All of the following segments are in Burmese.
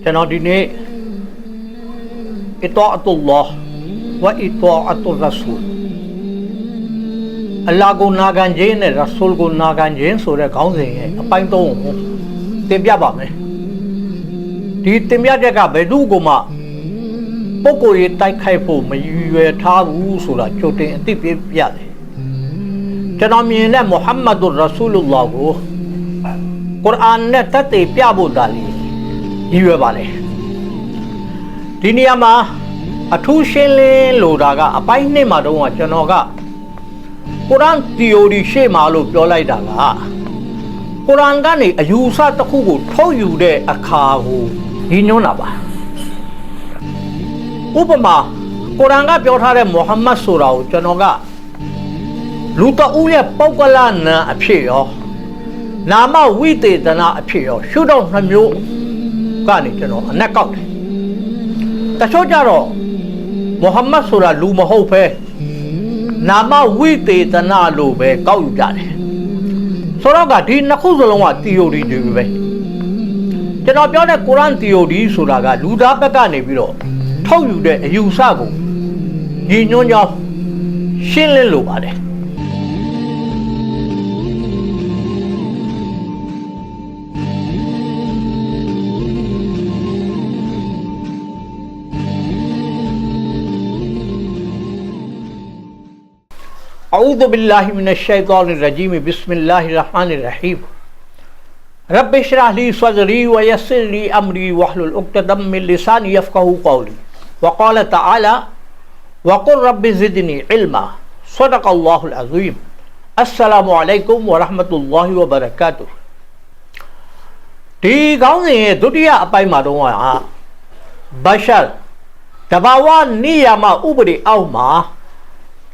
ကျွန်တော်ဒီနေ့အတောအတုလ္လာဟ်ဝအတောအတုရဆူလ်အလ္လာဟ်ကိုနာခံခြင်းနဲ့ရဆူလ်ကိုနာခံခြင်းဆိုတဲ့ခေါင်းစဉ်ရဲ့အပိုင်း၃ကိုတင်ပြပါမယ်ဒီတင်ပြချက်ကဘယ်သူ့ကိုမှပုဂ္ဂိုလ်ရေးတိုက်ခိုက်ဖို့မရွယ်ထားဘူးဆိုတာကြိုတင်အသိပေးပြတယ်ကျွန်တော်မြင်တဲ့မုဟမ္မဒ်ရဆူလ်လာဟ်ကိုကုရ်အာန်နဲ့တတ်သိပြဖို့ဒါလေးရည်ရွယ်ပါလေဒီနေရာမှာအထူးရှင်းလင်းလို့တာကအပိုင်းနှစ်မှာတော့ကျွန်တော်ကကုရ်အာန်သီအိုရီရှေ့မှာလို့ပြောလိုက်တာကကုရ်အာန်ကနေအယူဆတစ်ခုကိုထုတ်ယူတဲ့အခါကိုညီညွှန်းတာပါဥပမာကုရ်အာန်ကပြောထားတဲ့မုဟမ္မဒ်ဆိုတာကိုကျွန်တော်ကလူတအုပ်ရဲ့ပုဂ္ဂလနာအဖြစ်ရောနာမဝိသေသနာအဖြစ်ရောရှုတော့နှမျိုးကနေကျွန်တော်အနက်ကောက်တယ်တချို့ကြတော့မုဟမ္မဒ်ဆိုတာလူမဟုတ်ပဲနာမဝိသေသနာလို့ပဲကောက်ယူကြတယ်ဆိုတော့ကဒီနှစ်ခုစလုံးကသီအိုရီတွေပဲကျွန်တော်ပြောတဲ့ကုရ်အာန်သီအိုရီဆိုတာကလူသားဘက်ကနေပြီးတော့ထုတ်ယူတဲ့အယူဆကိုညီညွှန်းကြောင်းရှင်းလင်းလိုပါတယ်أعوذ بالله من الشيطان الرجيم بسم الله الرحمن الرحيم رب اشرح لي صدري ويسر لي أمري واحلل عقدة من لساني يفقهوا قولي وقال تعالى وقل رب زدني علما صدق الله العظيم السلام عليكم ورحمة الله وبركاته ဒီကောင်းစဉ်ရဲ့ဒုတိယအပိုင်းမှာတော့ဘရှာတဘာဝနိယာမဥပဒေအောက်မှာ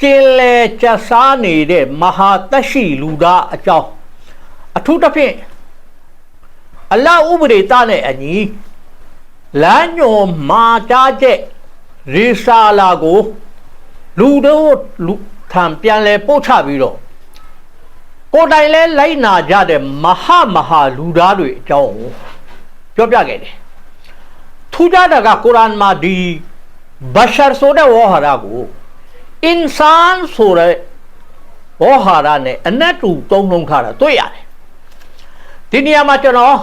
ကင်းလဲကျစားနေတဲ့မဟာသက်ရှိလူသားအကြောင်းအထူးသဖြင့်အလ္လာဟ်ဥပဒေသားနဲ့အညီလမ်းညွန်မှာကြားချက်ရီဆာလာကိုလူတို့လူထံပြန်လဲပို့ချပြီးတော့ကိုယ်တိုင်လဲလိုက်နာကြတဲ့မဟာလူသားတွေအကြောင်းကိုပြောပြခဲ့တယ်ထူးခြားတာကကုရ်အာန်မှာဒီဘရှာဆိုတဲ့ဝေါ်ဟာရကိုအင်ဆန်ဆိုတဲ့ဝေါ်ဟာရနဲ့အနက်တူသုံးလုံးထားတာတွေ့ရတယ်ဒီနေရာမှာကျွန်တော်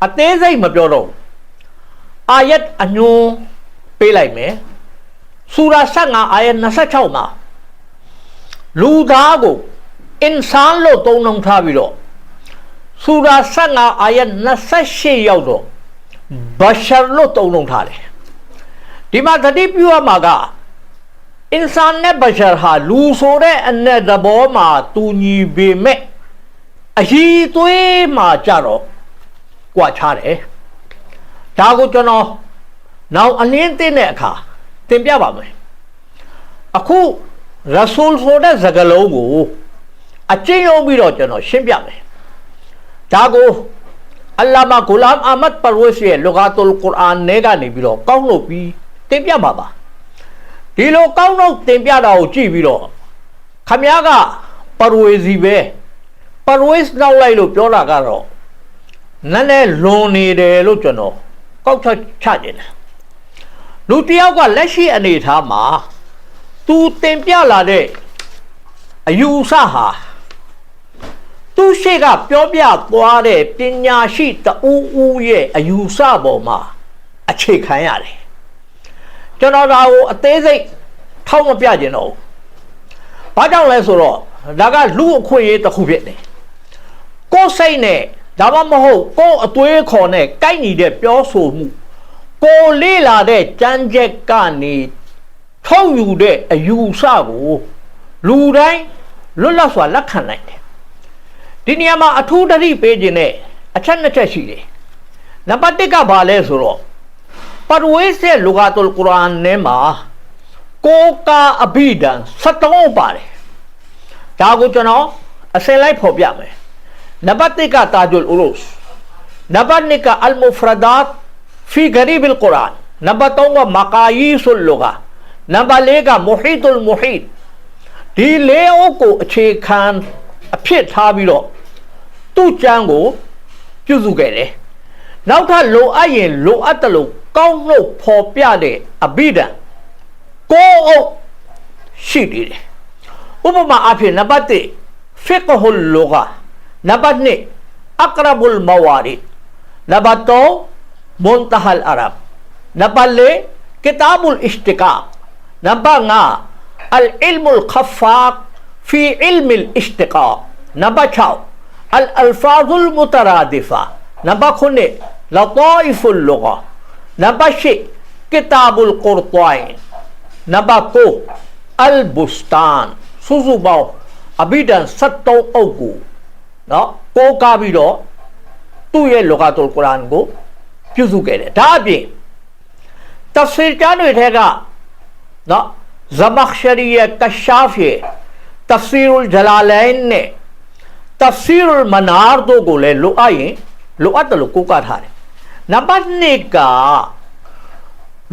အသေးစိတ်မပြောတော့အာယတ်အညွန်ပေးလိုက်မယ်ဆူရာ15အာယတ်26မှာလူသားကိုအင်ဆန်လို့သုံးလုံးထားပြီးတော့ဆူရာ15အာယတ်28ရောက်တော့ဘရှာလို့သုံးလုံးထားတယ်ဒီမှာသတိပြုရမှာကအင်ဆန်နဲ့ဘရှာဟာလူဆိုတဲ့အ내သဘောမှာတူညီပေမဲ့အကြီးသွေးမှာကြတော့ကြွားချတယ်ဒါကိုကျွန်တော်နောက်အလင်းသိတဲ့အခါသင်ပြပါမယ်အခုရဆူလ်ဆိုတဲ့စကားလုံးကိုအကျဉ်းချုပ်ပြီးတော့ကျွန်တော်ရှင်းပြမယ်ဒါကိုအလ္လာမာဂူလာမ်အာမတ်ပရဝေရှ်ရဲ့လူဂါတုလ်ကုရ်အာန်နဲ့ကနေပြီးတော့ကောက်လို့ပြီးသင်ပြပါပါဒီလိုကောင်းတော့တင်ပြတာကိုကြည့်ပြီးတော့ခမည်းကပရဝေစီပဲပရဝေစ်နောက်လိုက်လို့ပြောတာကတော့နည်းနည်းလွန်နေတယ်လို့ကျွန်တော်ကောက်ချချတယ်လူတယောက်ကလက်ရှိအနေထားမှာသူတင်ပြလာတဲ့အယူဆဟာသူရှိကပြောပြသွားတဲ့ပညာရှိတူဦးရဲ့အယူဆပေါ်မှာအခြေခံရတယ်ကျွန်တော်ဒါကိုအသေးစိတ်ထောက်မပြခြင်းတော့ဘာကြောင့်လဲဆိုတော့ဒါကလူအခွင့်အရေးတစ်ခုဖြစ်တယ်ကိုယ်စိတ်နဲ့ဒါမှမဟုတ်ကိုယ်အသွေးခေါ်နဲ့ကိုက်ညီတဲ့ပြောဆိုမှုကိုယ်လေးလာတဲ့ကြမ်းကြက်ကနေထုတ်ယူတဲ့အယူဆကိုလူတိုင်းလွတ်လပ်စွာလက်ခံနိုင်တယ်ဒီနေရာမှာအထူးတတိပေးခြင်းနဲ့အချက်နှစ်ချက်ရှိတယ်နံပါတ်1ကဘာလဲဆိုတော့ပရဝေးရဲ့လူဂါတုလ်ကုရ်အာန်နဲ့မှာကိုကာအဘိဒံ73ပါတယ်ဒါကိုကျွန်တော်အစင်လိုက်ဖော်ပြမယ်နံပါတ်1ကတာဂျုလ်ဥရုစ်နံပါတ်2ကအလ်မူဖရဒတ်ဖီဂရီဘ်အလ်ကုရ်အာန်နံပါတ်3ကမကာယီဆုလ်လူဂါနံပါတ်4ကမူဟီတုလ်မူဟီဒ်ဒီလေးအုပ်ကိုအခြေခံအဖြစ်ထားပြီးတော့သူ့ကျမ်းကိုပြုစုခဲ့တယ် နောက်ထပ်လိုအပ်ရင်လိုအပ်တယ်လို့ကောင်းလို့ဖော်ပြတဲ့အဘိဓမ္မာကိုအုပ်ရှိနေတယ်ဥပမာအဖြစ်နံပါတ်1 fiqhul lugha နံပါတ်2 aqrabul mawarid နံပါတ်3 muntahal arab နံပါတ်4 kitabul ishtiqaq နံပါတ်5 al ilmul khaffaq fi ilmil ishtiqaq နံပါတ်6 al alfazul mutaradifa နံပါတ်9 lataiful lugha နံပါတ်10 kitabul qurtain နံပါတ်9 al bustan စုစုပေါင်းအဘိဓမ္မာ73အုပ်ကိုနော်ကိုးကားပြီးတော့သူ့ရဲ့လောကတုလ်ကုရ်အာန်ကိုပြုစုခဲ့တယ်ဒါအပြင်တဖ်ဆီရ်ကျမ်းတွေထဲကနော်ဇမခ်ရှရီရဲ့ကရှာဖ်ရဲ့တဖ်ဆီရုလ်ဂျလာလိုင်းနဲ့တဖ်ဆီရုလ်မနာရ်တို့ကိုလည်းလိုအပ်ရင်လိုအပ်တယ်လို့ကိုးကားထားတယ်နံပါတ်2က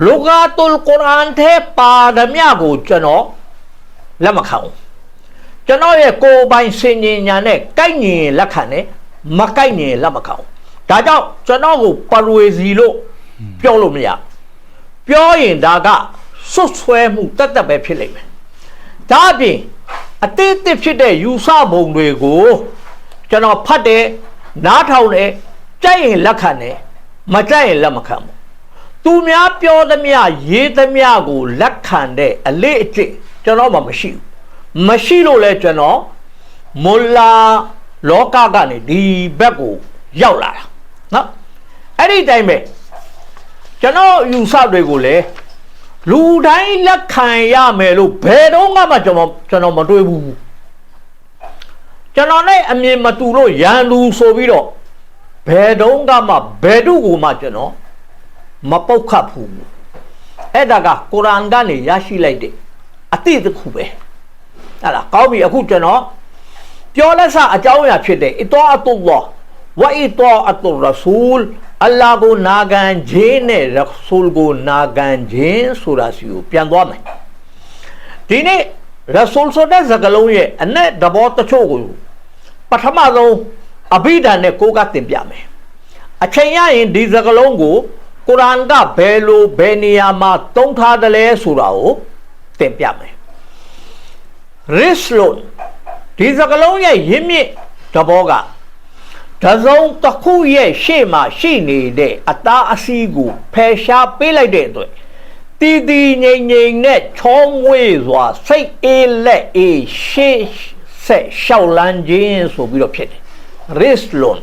လောကတုလ်ကုရ်အာန်ထဲပါသမျှကိုကျွန်တော်လက်မခံဘူးကျွန်တော်ရဲ့ကိုယ်ပိုင်စင်ញညာနဲ့ကိုက်ညင်လက်ခံတယ်မကိုက်ညင်လက်မခံဘူးဒါကြောင့်ကျွန်တော်ကိုပရွေစီလို့ပြောလို့မရပြောရင်ဒါကစွတ်ဆွဲမှုတတ်တတ်ပဲဖြစ်လိမ့်မယ်ဒါအပြင်အတိတ်ဖြစ်တဲ့ယူဆပုံတွေကိုကျွန်တော်ဖတ်တယ်နားထောင်တယ်ကြိုက်ရင်လက်ခံတယ်မကြိုက်ရင်လက်မခံဘူးသူများပြောသမျှရေးသမျှကိုလက်ခံတဲ့အလေးအကျင့်ကျွန်တော်မှမရှိလို့လဲကျွန်တော်မူလာလောကကနေဒီဘက်ကိုရောက်လာတာနော်အဲ့ဒီတိုင်းပဲကျွန်တော်ယူဆတွေကိုလေလူတိုင်းလက်ခံရမယ်လို့ဘယ်တော့မှကျွန်တော်မတွေးဘူးကျွန်တော်နဲ့အမြင်မတူလို့ရန်လူဆိုပြီးတော့ဘယ်တော့မှဘယ်သူ့ကိုမှကျွန်တော်မပုတ်ခတ်ဘူးအဲ့ဒါကကုရ်အာန်ကနေရရှိလိုက်တဲ့အတိတ်တစ်ခုပဲဟာလားကောင်းပြီအခုကျွန်တော်ပြောလက်စအကြောင်းအရာဖြစ်တဲ့အတောအတုလ္လာဝအတောအတုရဆူလ်အလ္လာဟ်ကိုနာခံခြင်းနဲ့ရဆူလ်ကိုနာခံခြင်းဆိုတာစီကိုပြန်သွားမယ်ဒီနေ့ရဆူလ်ဆိုတဲ့စကားလုံးရဲ့အနဲ့သဘောတချို့ကိုပထမဆုံးအဘိဓမ္မာနဲ့ကိုးကားတင်ပြမယ်အချိန်ရရင်ဒီစကားလုံးကိုကုရ်အာန်ကဘယ်လိုဘယ်နေရာမှာသုံးထားတယ်လဲဆိုတာကိုတင်ပြမယ်Rislun ဒီစကားလုံးရဲ့ရင်းမြစ်သဘောကတစုံတစ်ခုရဲ့ရှေ့မှာရှိနေတဲ့အသားအစီးကိုဖယ်ရှားပေးလိုက်တဲ့အတွက်တည်တည်ငြိမ်ငြိမ်နဲ့ချောမွေ့စွာစိတ်အေးလက်အေးရှေ့ဆက်ရှောက်လန်းခြင်းဆိုပြီးတော့ဖြစ်တယ် Rislun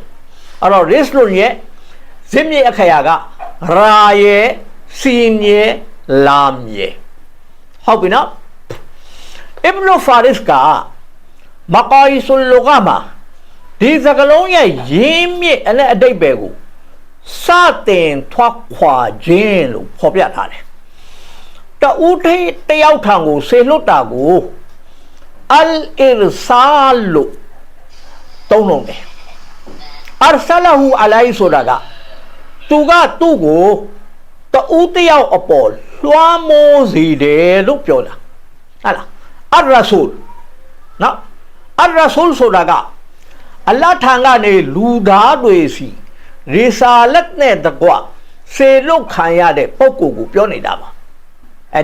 အဲ့တော့ Rislun ရဲ့ဇင်းမြစ်အခရာကရာရဲ့စီင်ရဲ့လာမ်ရဲ့ဟုတ်ပြီနော်Ibn Faris ကမကာယီဆုလ်လူဂါမှာဒီစကားလုံးရဲ့ရင်းမြစ်အနဲ့အတိတ်ပဲကိုစတင်ထွက်ခွာခြင်းလို့ဖော်ပြထားတယ်တဦးထိပ်တယောက်ထံကိုဆေလွတ်တာကိုအလ်အီရဆာလ်လို့သုံးလုံးတယ်အာဆလဟူအလိုင်ဆိုတာကသူကသူ့ကိုတဦးတယောက်အပေါ်လွှမ်းမိုးစေတယ်လို့ပြောတာဟုတ်လားအရဆူလ်နော်အရဆူလ်ဆိုတာကအလ္လာဟ်ထံကနေလူသားတွေစီရီဆာလတ်နဲ့တကွစေလွတ်ခံရတဲ့ပုဂ္ဂိုလ်ကိုပြောနေတာပါ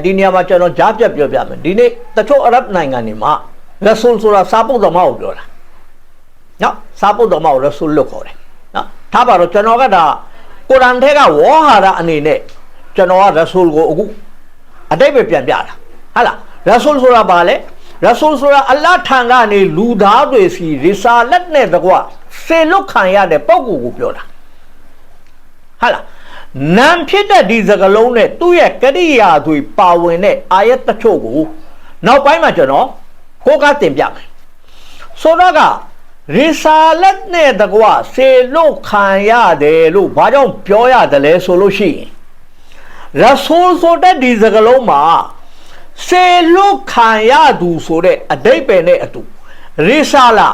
ဒီနေရာမှာကျွန်တော်ကြားပြတ်ပြောပြမယ်ဒီနေ့တချို့အရဗ်နိုင်ငံတွေမှာရဆူလ်ဆိုတာစာပုဒ်တော်မကိုပြောတာနော်စာပုဒ်တော်မကိုရဆူလ်လို့ခေါ်တယ်နော်ထားပါတော့ကျွန်တော်ကဒါကုရ်အာန်ထဲကဝေါဟာရအနေနဲ့ကျွန်တော်ကရဆူလ်ကိုအခုအတိတ်ပဲပြန်ပြတာဟုတ်လားရဆူလ်ဆိုတာဘာလဲရဆူလ်ဆိုတာအလ္လာဟ်ထံကနေလူသားတွေစီရီဆာလတ်နဲ့တကွစေလွတ်ခံရတဲ့ပုဂ္ဂိုလ်ကိုပြောတာဟုတ်လားနာမ်ဖြစ်တဲ့ဒီစကားလုံးနဲ့သူ့ရဲ့ကရိယာတွေပါဝင်တဲ့အာယတ်တချို့ကိုနောက်ပိုင်းမှာကျွန်တော်ကိုးကားတင်ပြမယ်ဆိုတော့ကရီဆာလတ်နဲ့တကွစေလွတ်ခံရတယ်လို့ဘာကြောင့်ပြောရတယ်လဲဆိုလို့ရှိရင်ရဆူလ်ဆိုတဲ့ဒီစကားလုံးမှာစေလွတ်ခံရသူဆိုတဲ့အဓိပ္ပာယ်နဲ့အတူရိဆာလာ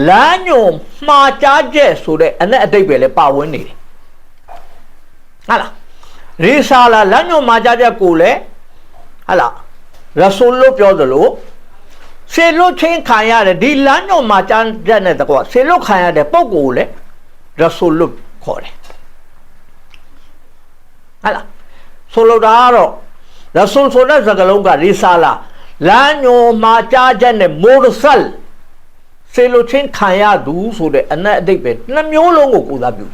လမ်းညွန်မှားကြားချက်ဆိုတဲ့အနဲ့အဓိပ္ပာယ်လည်းပါဝင်နေတယ်ဟုတ်လားရိဆာလာလမ်းညွန်မှားကြားချက်ကိုလည်းဟုတ်လားရဆူလ်လို့ပြောသလိုစေလွတ်ချင်းခံရတယ်ဒီလမ်းညွန်မှားကြားချက်နဲ့တကွာစေလွတ်ခံရတဲ့ပုဂ္ဂိုလ်ကိုလည်းရဆူလ်လို့ခေါ်တယ် Hala. Solodaro. Rasul Soda Zagalonga Risala. Lanyo Majajane Mursal. Selochin Kaya do so the anadibet. Namyolongo Kudabu.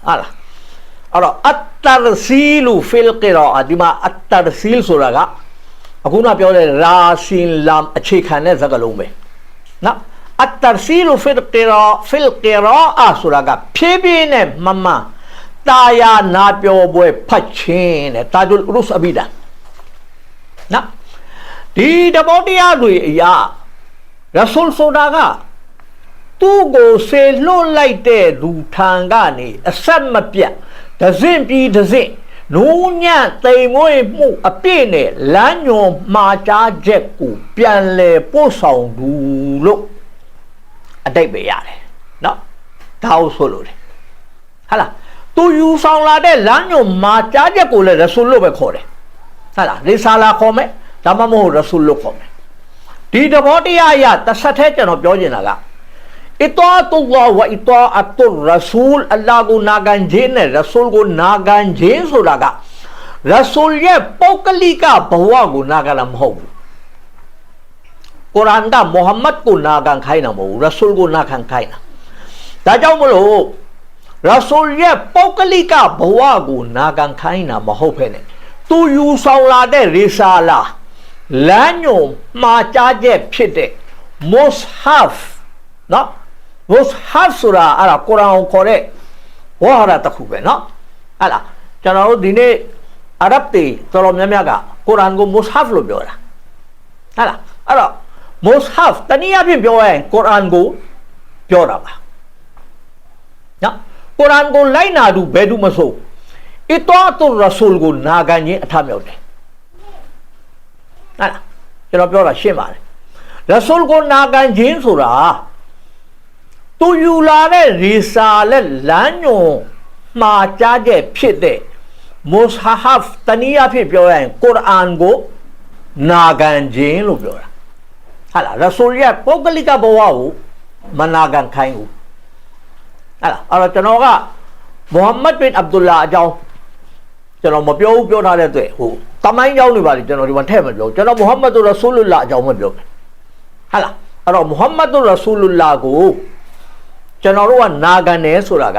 Hala. Attar Silu Filkira Adima Attar Sil Suraga. Akuna Piole Rasin Lam Achikane Zagalombe. Now, Attar Silu Filkira Asuraga. Pibine Mama. Taya Napio boy Pachin, Tajul Rus Abida. Now, the body ya Rasul Sodaga. Tu go say low light there, do Tangani, a sun mapia, the zin be the zin. No nya, they mo a pene, lanyo macha jeku, pianle posong do look. A day be yare. No, Tao solo. Hala. Tu yu sang la de lanyo macha jeku le Rasul be kore. Hala, Risala come, Tamamo Rasul come. Did the body ya, the satation of Jojinaga. Ito atullah wa ito atul Rasul Allah go nagan jene Rasul go nagan jen suraga Rasul ye pokali ka bahwa go nagalam ho Quran da Muhammad go nagan khaina mo Rasul go nagan khaina da jaw mo lo Rasul ye pokali ka bahwa go nagan khaina mo ho phene tu yu saw la de risala lanyo ma cha je phit de mushaf no Mushaf Surah ala Quran kore wahara takube no ala chano dine Arab te toro myamyaga Quran go mushaf lo pyo la ala ara mushaf taniya phin pyo yin Quran go pyo da ba no Quran go lai na du be du ma so itatul Rasul go na gan yin atha myaut de ala chano pyo da shin ba le Rasul go na gan yin sura Tu yu la de risale lanyo ma cha je phit de mushaf taniya phit pyo yin Quran go nagan jin lo pyo da hala Rasul ya pokalika bawa ko managan khain ko hala ara chano ga Muhammad bin Abdullah ajaw chano ma pyo pyo tha de twe ho tamain jaw ni ba li chano di ma the ma pyo chano Muhammadur Rasulullah ajaw ma pyo hala ara Muhammadur Rasulullah koကျွန်တော်တို့ကနာခံတယ်ဆိုတာက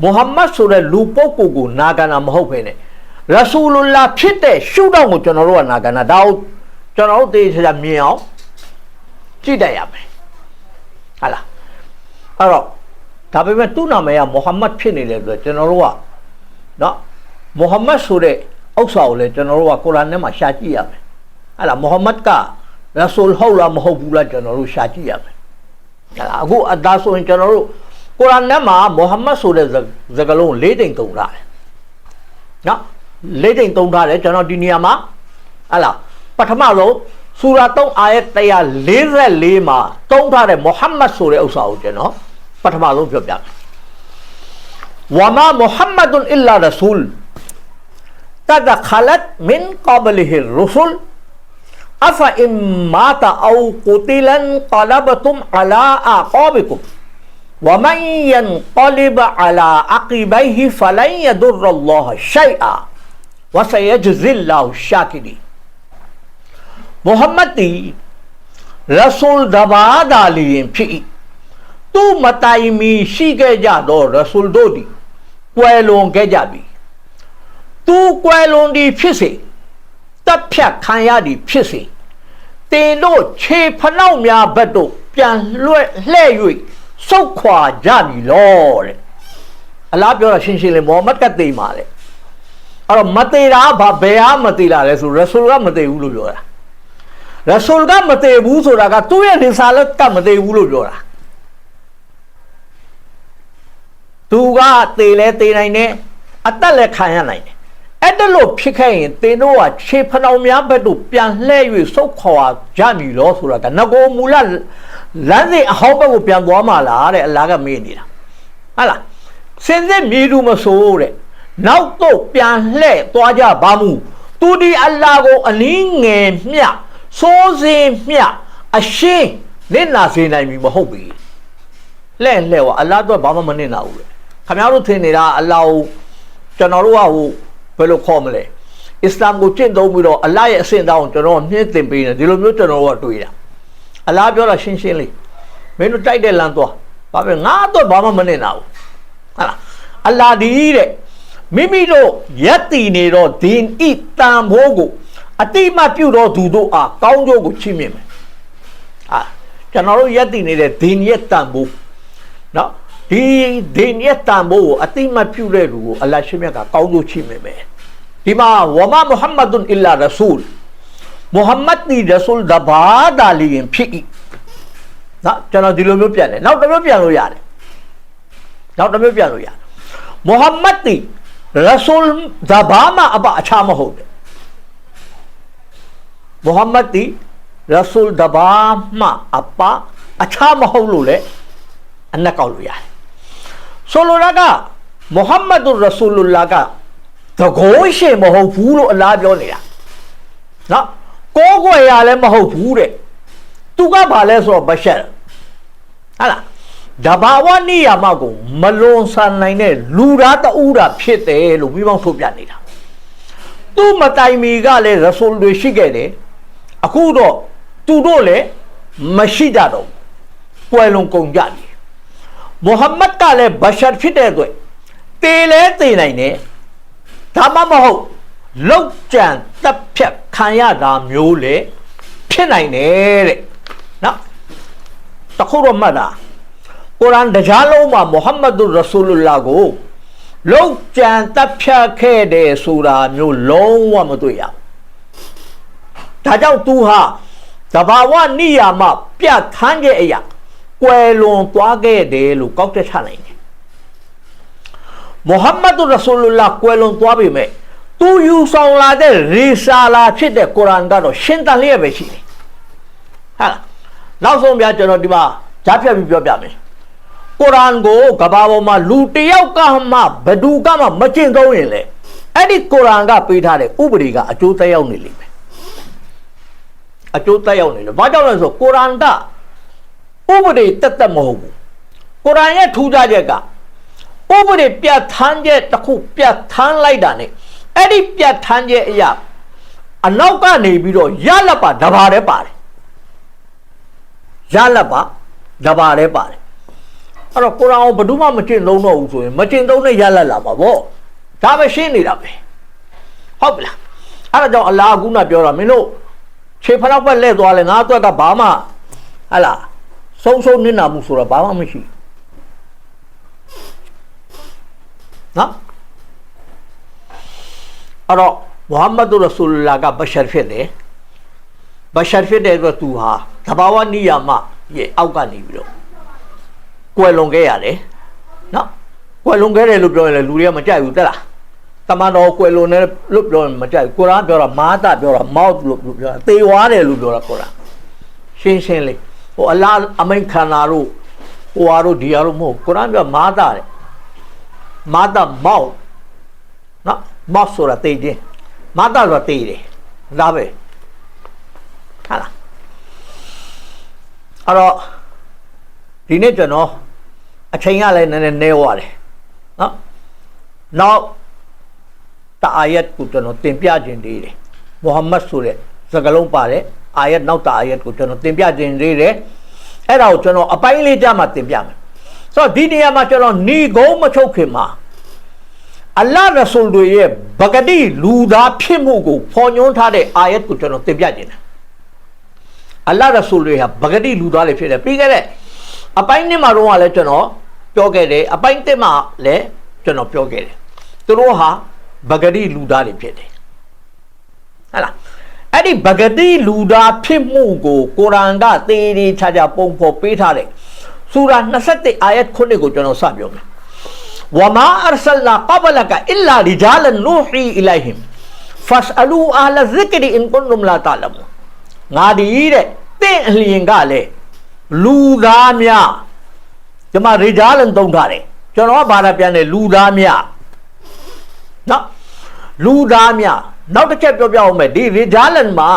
မုဟမ္မဒ်ဆိုတဲ့လူပုဂ္ဂိုလ်ကိုနာခံတာမဟုတ်ဘဲနဲ့ရဆူလုလာဖြစ်တဲ့ရှုထောင့်ကိုကျွန်တော်တို့ကနာခံတာဒါကိုကျွန်တော်တို့သိချာမြင်အောင်ကြည့်တတ်ရမယ်ဟာလားအဲ့တော့ဒါပေမဲ့သူ့နာမည်ကမုဟမ္မဒ်ဖြစ်နေတယ်ဆိုတော့ကျွန်တော်တို့ကနော်မုဟမ္မဒ်ဆိုတဲ့ဥစ္စာကိုလည်းကျွန်တော်တို့ကကုရ်အာန်ထဲမှာရှာကြည့်ရမယ်ဟာလားမုဟမ္မဒ်ကရဆူလ်ဟုတ်လားမဟုတ်ဘူးလားကျွန်တော်တို့ရှာကြည့်ရမယ်အခုအဒါဆိုရင်ကျွန်တော်တို့ကုရ်အာန်ထဲမှာမုဟမ္မဒ်ဆိုတဲ့စကားလုံး၄တိမ်သုံးထားတယ်နော်၄တိမ်သုံးထားတယ်ကျွန်တော်ဒီနေရာမှာဟလာပထမဆုံးဆူရာ3အာယတ်144မှာသုံးထားတဲ့မုဟမ္မဒ်ဆိုတဲ့ဥစ္စာကိုကျွန်တော်ပထမဆုံးပြောပြမယ်ဝါမာမုဟမ္မဒ်အစ်လာရဆူလ်တဒခလတ်မင်ကဘလဟီရဆူလ်أفإن مات أو قتلا انقلبتم على أعقابكم ومن ينقلب على عقبيه فلن يضر الله شيئا وسيجزي الله الشاكرين محمد رسول دبا دالين في تو متايمي شيكي جادو رسول دودي كويلون كجابي تو كويلون دي فيسيတပ်ဖြတ်ခံရသည်ဖြစ်စေတင်တို့ခြေဖနှောက်များဘက်တို့ပြန်လွှဲ၍စုတ်ခွာကြပြီလောတဲ့အလားပြောတာရှင်းရှင်းလေးမိုဟမ္မဒ်ကသိမှာလေအဲ့တော့မသိတာဘာဘယ်ဟာမသိလာလဲဆိုရဆူလ်ကမသိဘူးလို့ပြောတာရဆူလ်ကမသိဘူးဆိုတာကသူ့ရဲ့ရီဆာလတ်ကမသိဘူးလို့ပြောတာသူကသိလဲသိနိုင်တယ်အသက်လည်းခံရနိုင်တယ်အဲ့ဒါလို့ဖြစ်ခဲ့ရင်သင်တို့ကခြေဖနှောင်များဘက်တို့ပြန်လှည့်၍စုတ်ခွာကြမည်လို့ဆိုတာကငကိုမူလလမ်းစဉ်အဟောင်းဘက်ကိုပြန်သွားမှာလားတဲ့အလားကမေးနေတာဟုတ်လားစင်စစ်မြေတူမဆိုးတဲ့နောက်တော့ပြန်လှည့်သွားကြပါမူသူဒီအလ္လာဟ်ကိုအနည်းငယ်မျှစိုးစင်မျှအရှင်းနစ်နာစေနိုင်ပြီမဟုတ်ပြီလှည့်ဝအလ္လာဟ်တော့ဘာမှမနစ်နာဘူးလေခင်ဗျားတို့ထင်နေတာအလ္လာဟ်ကျ ကျွန်တော်တို့ကဟိုဘယ်လိုခေါ်မလဲအစ္စလာမ်ကိုကျင့်သုံးပြီးတော့အလ္လာဟ်ရဲ့အဆင့်တောင်းကျွန်တော်မြင့်တင်ပေးနေဒီလိုမျိုးကျွန်တော်တို့ကတွေ့တာအလ္လာဟ်ပြောတာရှင်းရှင်းလေးမင်းတို့တိုက်တဲ့လမ်းသွားဘာပဲငါတော့ဘာမှမနေတော့ဘူးဟုတ်လားအလ္လာဟ်ဒီတဲ့မိမိတို့ရက်တည်နေတော့ဒီဣတန်ဘိုးကိုအတိမပြုတ်တော့သူတို့အားကောင်းကျိုးကိုချီးမြှင့်မယ်ကျွန်တော်တို့ရက်တည်နေတဲ့ဒီရက်တန်ဘိုးနော်ဒီရက်တန်ဘိုးကိုအတိမပြုတ်တဲ့လူကိုအလ္လာဟ်ရှင်မြတ်ကကောင်းကျိုးချီးမြှင့်မယ်ဒီမှာဝမမုဟမ္မဒ်အလ္လာရဆူလ်မုဟမ္မဒ်ဒီရဆူလ်တဘာဒါလီရင်ဖြစ်၏နော်ကျွန်တော်ဒီလိုမျိုးပြန်တယ်နောက်တစ်မျိုးပြန်လို့ရတယ်နောက်တစ်မျိုးပြန်လို့ရတယ်မုဟမ္မဒ်ဒီရဆူလ်တဘာမှာအပအခြားမဟုတ်တယ်မုဟမ္မဒ်ဒီရဆူလ်တဘာမှာအပအခြားမဟုတ်လို့လေအနက်ကောက်လို့ရတယ်ဆိုလိုတာကမုဟမ္မဒ်ရဆူလုလ္လာဟ်ကတကိုးရှင်မဟုတ်ဘူးလို့အလ္လာဟ်ပြောနေတာနော်ကိုးကွယ်ရလည်းမဟုတ်ဘူးတဲ့သူကဘာလဲဆိုတော့ဘရှတ်ဟာလားတဘာဝနိယာမကိုမလွန်ဆန်နိုင်တဲ့လူသားတူတာဖြစ်တယ်လို့ပြီးပေါင်းထုတ်ပြနေတာသူ့မတိုင်မီကလည်းရဆူလ်တွေရှိခဲ့တယ်အခုတော့သူတို့လည်းမရှိကြတော့ကွယ်လွန်ကုန်ကြပြီမုဟမ္မဒ်ကလည်းဘရှတ်ဖြစ်တဲ့အတွက်တေလဲတေနိုင်တယ်ဒါမှမဟုတ်လောက်ကြံတပ်ဖြတ်ခံရတာမျိုးလေဖြစ်နိုင်တယ်တဲ့နော်တခုတော့မှတ်တာကုရ်အာန်တရားလုံးမှာမုဟမ္မဒ်ရဆူလုလ္လာဟ်ကိုလောက်ကြံတပ်ဖြတ်ခဲ့တယ်ဆိုတာမျိုးလုံးဝမတွေ့ရဘူးဒါကြောင့်သူဟာတဘာဝနိယာမပြတ်ထန်းတဲ့အရာကွယ်လွန်သွားခဲ့တယ်လို့ကောက်ချက်ချနိုင်တယ်မုဟမ္မဒ်ရဆူလုလ္လာဟ်ကွယ်လွန်သွားပြီမဲ့သူယူဆောင်လာတဲ့ရီဆာလာဖြစ်တဲ့ကုရ်အာန်ကတော့ရှင်းတန်လျက်ပဲရှိတယ်ဟာနောက်ဆုံးပြကျွန်တော်ဒီမှာဂျားဖြတ်ပြီးပြောပြမယ်ကုရ်အာန်ကိုကဘာပေါ်မှာလူတယောက်ကမှဘယ်သူကမှမကျင့်သုံးရင်လေအဲ့ဒီကုရ်အာန်ကပေးထားတဲ့ဥပဒေကအကျိုးသက်ရောက်နေလိမ့်မယ်အကျိုးသက်ရောက်နေလို့ဘာကြောင့်လဲဆိုကုရ်အာန်ကဥပဒေတက်မဟုတ်ဘူးကုရ်အာန်ရဲ့ထူးခြားချက်ကဥပဒေပြဋ္ဌာန်းချက်တစ်ခုပြဋ္ဌာန်းလိုက်တာ ਨੇ အဲ့ဒီပြဋ္ဌာန်းချက်အရာအနောက်ကနေပြီးတော့ရလက်ပါတဘာလည်းပါတယ်ရလက်ပါတဘာလည်းပါတယ်အဲ့တော့ကုရ်အာန်ကိုဘယ်သူမှမကျင့်သုံးတော့ဘူးဆိုရင်မကျင့်သုံးတဲ့ရလက်လာပါဗောဒါပဲရှင်းနေတာပဲဟုတ်ပြီလားအဲ့ဒါကြောင့်အလ္လာဟ်ကပြောတာမင်းတို့ခြေဖလောက်ပဲလဲသွားလဲငါအတွက်ကဘာမှဟလာဆုံးနစ်နာမှုဆိုတာဘာမှမရှိနော်အဲ့တော့မုဟမ္မဒ်ရဆူလုလ္လာဟ်ကဘရှတ်ဖြစ်တယ်ဘရှတ်ဖြစ်တဲ့အတွက်သူဟာသဘာဝနိယာမရဲ့အောက်ကနေပြီးတော့ကွယ်လွန်ခဲ့ရတယ်နော်ကွယ်လွန်ခဲ့တယ်လို့ပြောရင်လည်းလူတွေကမကြိုက်ဘူးတက်လားတမန်တော်ကွယ်လွန်တယ်လို့ပြောရင်မကြိုက်ဘူးကုရ်အာန်ပြောတာမာသပြောတာမောက်လို့ပြောတာသေဝါတယ်လို့ပြောတာကုရ်အာန်ရှင်းလေးဟိုအလ္လာဟ်အမိန့်ခံတာတို့ဟိုဟာတို့ဒီဟာတို့မဟုတ်ကုရ်အာန်ပြောမာသတဲ့မာသမောက်နော်မောက်ဆိုတာသေခြင်းမာသဆိုတာသေတယ်ဒါပဲဟာလားအဲ့တော့ဒီနေ့ကျွန်တော်အချိန်ကလည်းနည်းနည်းနေသွားတယ်နော်နောက်တအာယတ်ကိုကျွန်တော်တင်ပြခြင်းသေးတယ်မုဟမ္မဒ်ဆိုတဲ့စကားလုံးပါတယ်အာယတ်နောက်တအာယတ်ကိုကျွန်တော်တင်ပြခြင်းသေးတယ်အဲ့ဒါကိုကျွန်တော်အပိုင်းလေးကြမှာတင်ပြမယ်ဆိုတော့ဒီနေရာမှာကျွန်တော်ဏီကုန်းမချုပ်ခင်မှာအလ္လာဟ်ရဆူလ်တွေရဲ့ဘဂတိလူသားဖြစ်မှုကိုဖော်ညွှန်းထားတဲ့အာယတ်ကိုကျွန်တော်တင်ပြခြင်းတယ်အလ္လာဟ်ရဆူလ်တွေဟာဘဂတိလူသားတွေဖြစ်တယ်ပြီးခဲ့တဲ့အပိုင်းနှစ်မှာတော့လည်းကျွန်တော်ပြောခဲ့တယ်အပိုင်းတစ်မှာလည်းကျွန်တော်ပြောခဲ့တယ်သူတို့ဟာဘဂတိလူသားတွေဖြစ်တယ်ဟဲ့လားအဲ့ဒီဘဂတိလူသားဖြစ်မှုကိုကုရ်အာန်ကသေသေးချာချာပုံဖော်ပေးထားတယ်ဆူရာ21အာယတ်9ကိုကျွန်တော်စပြောမယ်ဝမာအရဆလနာကဘလကအစ်လာရီဂျာလန်နူဟီအီလိုင်ဟင်ဖတ်အလူအဟလဇစ်ကရီအင်ကွန်နုမ်လာတာလမငါဒီတဲ့တင့်အလျင်ကလည်းလူသားများဒီမှာရီဂျာလန်သုံးထားတယ်ကျွန်တော်ကဘာသာပြန်တယ်လူသားများနော်လူသားများနောက်တစ်ချက်ပြောပြအောင်မယ်ဒီရီဂျာလန်မှာ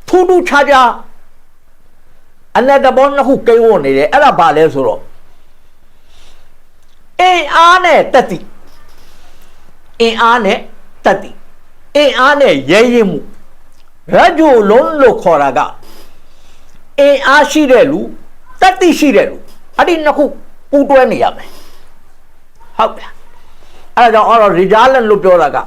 ထူးထူးခြားခြားအနက်တဘောနှစ်ခုကိန်းဝတ်နေတယ်အဲ့ဒါဘာလဲဆိုတော့အင်အားနဲ့တက်တိ အင်အားနဲ့တတ်တည်အင်အားနဲ့ရဲရင်မှုရဂျူလုံးလို့ခေါ်တာကအင်အားရှိတဲ့လူတတ်တည်ရှိတဲ့လူအဲ့ဒီနှစ်ခုပူးတွဲနေရမယ်ဟုတ်လားအဲ့ဒါကြောင့်အော်ရီဂျာလန်လို့ပြောတာက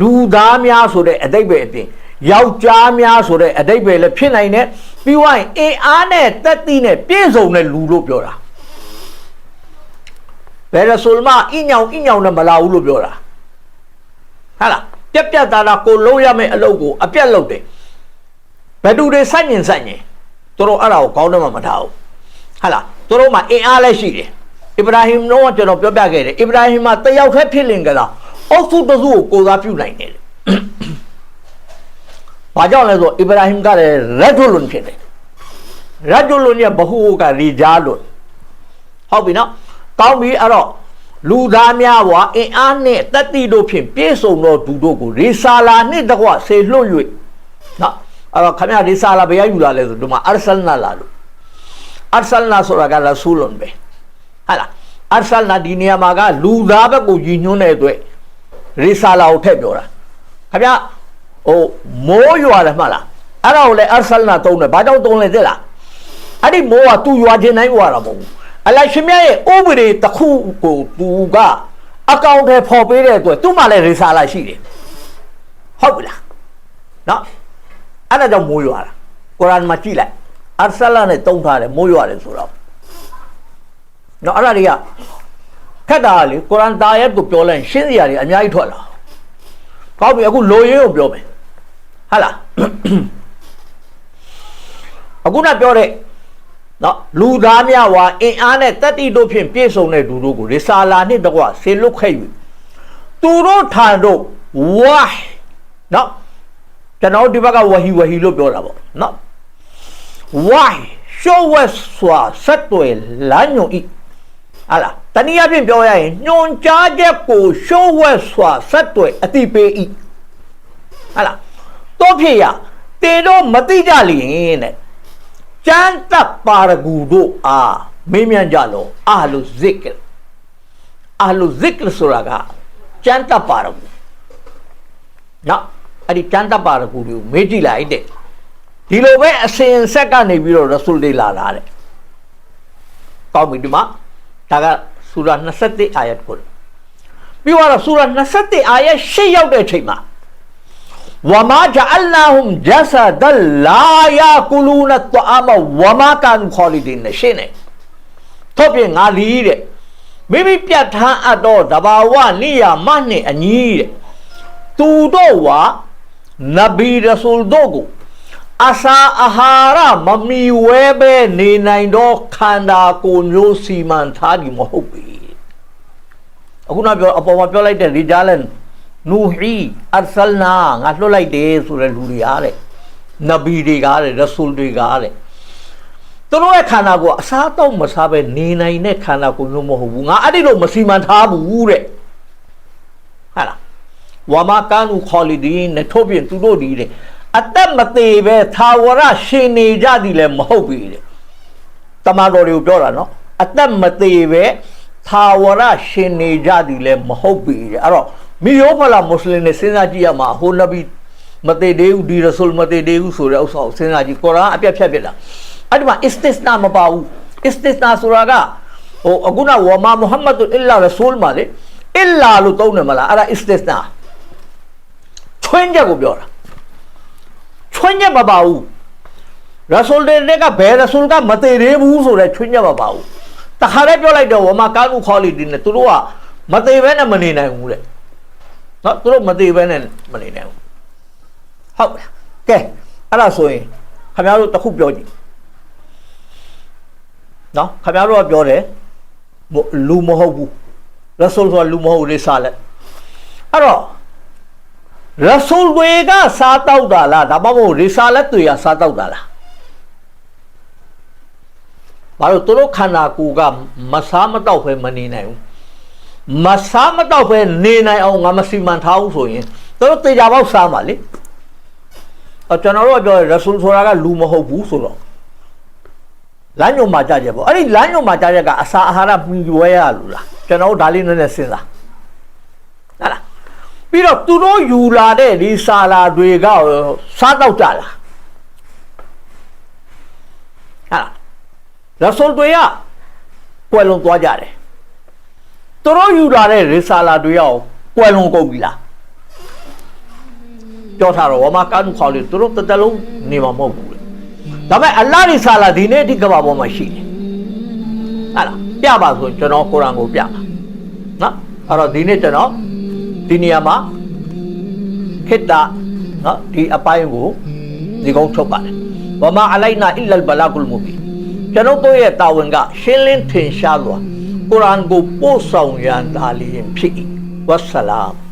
လူသားများဆိုတဲ့အတိတ်ပဲအပြင်ယောက်ျားများဆိုတဲ့အတိတ်ပဲလည်းဖြစ်နိုင်တယ်ပြီးွားရင်အင်အားနဲ့တက်သီးနဲ့ပြည့်စုံတဲ့လူလို့ပြောတာဘယ်ရဆိုလ်မအင်းညောင်နဲ့မလာဘူးလို့ပြောတာဟာလားပြတ်သားကိုလုံးရမယ့်အလုပ်ကိုအပြတ်လုပ်တယ်ဘယ်သူတွေစိုက်ညင်တို့အဲ့ဒါကိုကောင်းတယ်မှမထားဘူးဟာလားတို့မှာအင်အားလည်းရှိတယ်အစ္စရာဟင်တို့ကကျွန်တော်ပြောပြခဲ့တယ်အစ္စရာဟင်မှာတယောက်တည်းဖြစ်လင်ကြတာအုပ်စုတစုကိုစားပြုနိုင်တယ်ဘာကြောင့်လဲဆိုအစ္စရာဟင်ကလည်းရဂျူလွန်ဖြစ်တယ်ရဂျူလွန်ရဲ့ဘဟုကရီဂျာလွန်ဟုတ်ပြီနော်ကောင်းပြီအဲ့တော့လူသားများဘွာအင်အားနဲ့တတိတို့ဖြင့်ပြည့်စုံသောသူတို့ကိုရီဆာလာနှင့်တကွဆေလွတ်၍နော်အဲ့တော့ခမရရီဆာလာဘယ်ယူလာလဲဆိုဒီမှာအာဆလနာလာလို့အာဆလနာဆိုတာကရဆူလွန်ပဲဟာလားအာဆလနာဒီနေရာမှာကလူသားဘက်ကိုယဉ်ညွှန်းတဲ့အတွက်ရီဆာလာကိုထည့်ပြောတာခမရမိုးရွာတယ်မှလားအဲ့ဒါကိုလည်းအာဆလနာတုံးတယ်ဘာကြောင့်တုံးလဲသိလားအဲ့ဒီမိုးကသူ့ရွာခြင်းတိုင်းရွာတာမဟုတ်ဘူးအလရှင်မြတ်ရဲ့ဥပဒေတစ်ခုကိုသူကအကောင့်ထဲပေါ်ပေးတဲ့အတွက်သူ့မှာလည်းရီဆာလာရှိတယ်ဟုတ်ပြီလားနော်အဲ့ဒါကြောင့်မိုးရွာတာကုရ်အာန်မှာကြည့်လိုက်အာဆလနဲ့တုံးထားတယ်မိုးရွာတယ်ဆိုတော့နော်အဲ့ဒါတွေကခက်တာလေကုရ်အာန်တာယတ်ကိုပြောလိုက်ရှင်းစရာတွေအများကြီးထွက်လာကောင်းပြီအခုလိုရင်းကိုပြောမယ်ဟာလားအခုနပြောတဲ့နော်လူသားများဝါအင်အားနဲ့တတိတို့ဖြင့်ပြည့်စုံတဲ့လူတို့ကိုရီဆာလာနှင့်တကွဆေလွတ်ခဲ့၍သူတို့ထံတို့ဝါနော်ကျွန်တော်ဒီဘက်ကဝဟီလို့ပြောတာပေါ့နော်ဝါရှောဝက်စွာဆက်တွေလမ်းညွန်ဤဟာလားတနည်းအားဖြင့်ပြောရရင်ညွန်ကြားချက်ကိုရှောဝက်စွာဆက်တွေအတိပေးဤဟာလားတော့ဖြစ်ရတေတော့မတိကြလျင်တဲ့ကျမ်းတပ်ပါရဂူတို့အားမေးမြန်းကြလို့အာလုဇစ်ကဆိုတာကကျမ်းတပ်ပါရဂူနော်အဲ့ဒီကျမ်းတပ်ပါရဂူကိုမေးကြည့်လိုက်တဲ့ဒီလိုပဲအစဉ်ဆက်ကနေပြီးတော့ရဆူလ်တွေလာတာတဲ့ကောင်းပြီဒီမှာဒါကဆူရာ21အာယတ်ကိုပြီးတော့ဆူရာ21အာယတ်8ရောက်တဲ့အချိန်မှာوما جعلناهم جسدا لا ياكلون الطعام وما كانوا خالدين ရှင်းတယ်တော့ပြင်ငါလီးတဲ့မိမိပြတ်ထားအပ်တော့တဘာဝနိယာမနဲ့အညီတဲ့သူတို့ဟာနဗီရဆူလ်တို့ကိုအစာအာဟာရမမီဝဲပဲနေနိုင်တော့ခန္ဓာကိုယ်မျိုးစီမံထားပြီးမဟုတ်ပြီအခုနပြောအပေါ်မှာပြောလိုက်တဲ့ရီဂျာလန်နူဟီအဆလနာငါလွှတ်လိုက်တယ်ဆိုတဲ့လူတွေအားတဲ့နဗီတွေကတဲ့ရဆူလ်တွေကတဲ့သူတို့ရဲ့ခန္ဓာကိုယ်အစားတော့မစားပဲနေနိုင်တဲ့ခန္ဓာကိုယ်မျိုးမဟုတ်ဘူးငါအဲ့ဒီလိုမစီမံထားဘူးတဲ့ဟာလားဝါမကန်ဦးခေါ်လီဒီနဲ့ထုတ်ပြင်သူတို့ဒီတဲ့အသက်မသေးပဲသာဝရရှင်နေကြသည်လည်းမဟုတ်ပြီတဲ့တမန်တော်တွေကိုပြောတာနော်အသက်မသေးပဲသာဝရရှင်နေကြသည်လည်းမဟုတ်ပြီတဲ့အဲ့တော့မိယောဖလာမွတ်စလင်တွေစဉ်းစားကြည့်ရမှာဟိုနဗီမသေးသေးဘူးဒီရဆူလ်မသေးသေးဘူးဆိုတဲ့ဥစ္စာကိုစဉ်းစားကြည့်ကုရ်အာန်အပြတ်ဖြတ်ပြစ်တာအဲ့ဒီမှာအစ္စတစ်နာမပါဘူးအစ္စတစ်နာဆိုတာကအခုနဝမာမုဟမ္မဒ်အလ္လာရဆူလ်မှာလေအလ္လာလို့သုံးတယ်မလားအဲ့ဒါအစ္စတစ်နာချွင်းချက်ကိုပြောတာချွင်းချက်မပါဘူးရဆူလ်တွေကဘယ်ရဆူလ်ကမသေးသေးဘူးဆိုတဲ့ချွင်းချက်မပါဘူးတခါတည်းပြောလိုက်တော့ဝမာကာနူခေါ်လီဒီနဲ့သူတို့ကမသေးဘဲနဲ့မနေနိုင်ဘူးတဲ့နော်သူတို့မသေးဘဲနဲ့မနေနိုင်ဘူးဟုတ်လားကဲအဲ့ဒါဆိုရင်ခင်ဗျားတို့တစ်ခုပြောကြည့်နော်ခင်ဗျားတို့ကပြောတယ်လူမဟုတ်ဘူးရဆူလ်ဆိုတာလူမဟုတ်ရိဆာလက်အဲ့တော့ရဆူလ်တွေကစားတောက်တာလားဒါမှမဟုတ်ရိဆာလက်တွေကစားတောက်တာလားဘာလို့သူတို့ခန္ဓာကိုယ်ကမစားမတောက်ပဲမနေနိုင်ဘူးမစားမတော့ပဲနေနိုင်အောင်ငါမစီမံထားဘူးဆိုရင်တို့တေချာပေါက်စားပါလေကျွန်တော်တို့ပြောရဆူလ်ဆိုတာကလူမဟုတ်ဘူးဆိုတော့လမ်းညွန်မှာကြားချက်ပေါ့အဲ့ဒီလမ်းညွန်မှာကြားချက်ကအစာအာဟာရမှီဝဲရလို့လားကျွန်တော်တို့ဒါလေးနည်းနည်းစဉ်းစားဟုတ်လား ပြီးတော့သူတို့ယူလာတဲ့ဒီစာလာတွေကစားတော့ကြလားဟာရဆိုလ်တွေကကွယ်လွန်သွားကြတယ်သူတို့ယူလာတဲ့ဒီစာလာတွေရောကွယ်လွန်ကုန်ပြီလားပြောထားတော့ဝမကာနုခေါ်လို့သူတို့တစ်တလုံးနေမှာမဟုတ်ဘူးလေဒါပေမဲ့အလ္လာဟ်ဒီစာလာဒီနေ့ဒီကမ္ဘာပေါ်မှာရှိတယ်ဟာလားပြပါဆိုကျွန်တော်ကုရ်အာန်ကိုပြပါနော်အဲ့တော့ဒီနေ့ကျွန်တော်ဒီနေရာမှာခိတ္တနော်ဒီအပိုင်းကိုဒီကုန်းထုတ်ပါတယ်ဝမာအလိုက်နာအီလလ်ဘလာဂုလ်မူဘီကျွန်တော်တို့ရဲ့တာဝန်ကရှင်းလင်းထင်ရှားစွာကုရ်အာန်ကိုပို့ဆောင်ရန်ဒါလီရင်ဖြစ်၏ဝဆလာမ်